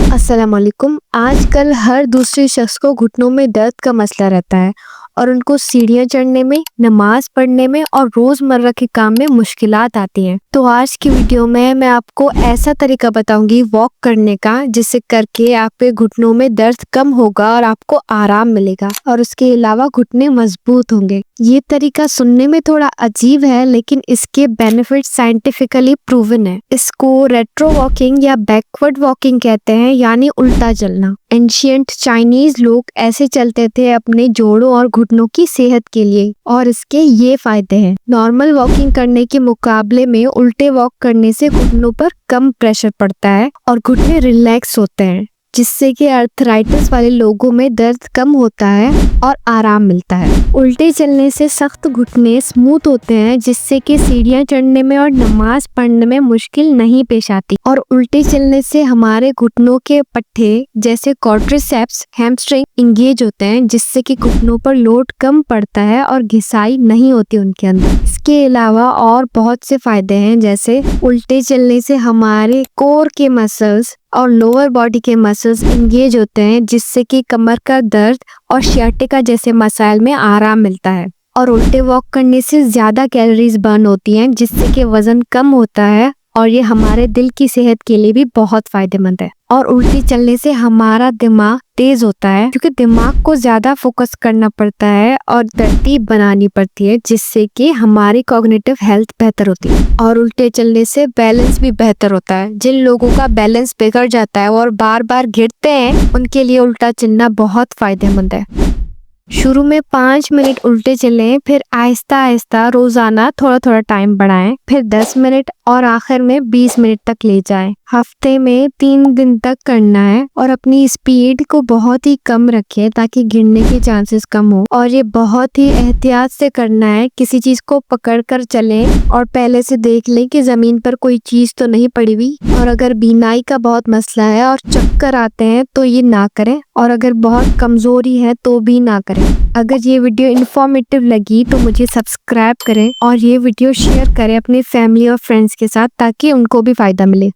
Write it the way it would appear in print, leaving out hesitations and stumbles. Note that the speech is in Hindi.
अस्सलाम वालेकुम। आजकल हर दूसरे शख्स को घुटनों में दर्द का मसला रहता है और उनको सीढ़ियाँ चढ़ने में, नमाज पढ़ने में और रोज़मर्रा के काम में मुश्किलात आती हैं। तो आज की वीडियो में मैं आपको ऐसा तरीका बताऊंगी वॉक करने का, जिससे करके आपके घुटनों में दर्द कम होगा और आपको आराम मिलेगा और उसके अलावा घुटने मजबूत होंगे। ये तरीका सुनने में थोड़ा अजीब है, लेकिन इसके बेनिफिट साइंटिफिकली प्रूवन है। इसको रेट्रो वॉकिंग या बैकवर्ड वॉकिंग कहते हैं, यानी उल्टा चलना। एंशिएंट चाइनीज लोग ऐसे चलते थे अपने जोड़ों और घुटनों की सेहत के लिए, और इसके ये फायदे हैं। नॉर्मल वॉकिंग करने के मुकाबले में उल्टे वॉक करने से घुटनों पर कम प्रेशर पड़ता है और घुटने रिलैक्स होते हैं, जिससे कि अर्थराइटिस वाले लोगों में दर्द कम होता है और आराम मिलता है। उल्टे चलने से सख्त घुटने स्मूथ होते हैं, जिससे कि सीढ़ियाँ चढ़ने में और नमाज पढ़ने में मुश्किल नहीं पेश आती। और उल्टे चलने से हमारे घुटनों के पट्टे जैसे क्वाड्रिसेप्स, हैमस्ट्रिंग इंगेज होते हैं, जिससे कि घुटनों पर लोड कम पड़ता है और घिसाई नहीं होती उनके अंदर। इसके अलावा और बहुत से फायदे हैं, जैसे उल्टे चलने से हमारे कोर के मसल्स और लोअर बॉडी के मसल्स इंगेज होते हैं, जिससे कि कमर का दर्द और सियाटिका जैसे मसाइल में आराम मिलता है। और उल्टे वॉक करने से ज़्यादा कैलोरीज बर्न होती हैं, जिससे कि वजन कम होता है और ये हमारे दिल की सेहत के लिए भी बहुत फायदेमंद है। और उल्टी चलने से हमारा दिमाग तेज होता है, क्योंकि दिमाग को ज्यादा फोकस करना पड़ता है और तरतीब बनानी पड़ती है, जिससे कि हमारी कॉग्निटिव हेल्थ बेहतर होती है। और उल्टे चलने से बैलेंस भी बेहतर होता है। जिन लोगों का बैलेंस बिगड़ जाता है और बार बार गिरते हैं, उनके लिए उल्टा चलना बहुत फायदेमंद है। शुरू में 5 मिनट उल्टे चलें, फिर आहिस्ता आहिस्ता रोजाना थोड़ा थोड़ा टाइम बढ़ाएं, फिर 10 मिनट और आखिर में 20 मिनट तक ले जाएं। हफ्ते में 3 दिन तक करना है और अपनी स्पीड को बहुत ही कम रखें, ताकि गिरने के चांसेस कम हो। और ये बहुत ही एहतियात से करना है। किसी चीज को पकड़ कर चलें और पहले से देख लें कि जमीन पर कोई चीज तो नहीं पड़ी हुई। और अगर बीनाई का बहुत मसला है और चक्कर आते हैं तो ये ना करें, और अगर बहुत कमजोरी है तो भी ना करें। अगर ये वीडियो इन्फॉर्मेटिव लगी तो मुझे सब्सक्राइब करें और ये वीडियो शेयर करें अपने फैमिली और फ्रेंड्स के साथ, ताकि उनको भी फायदा मिले।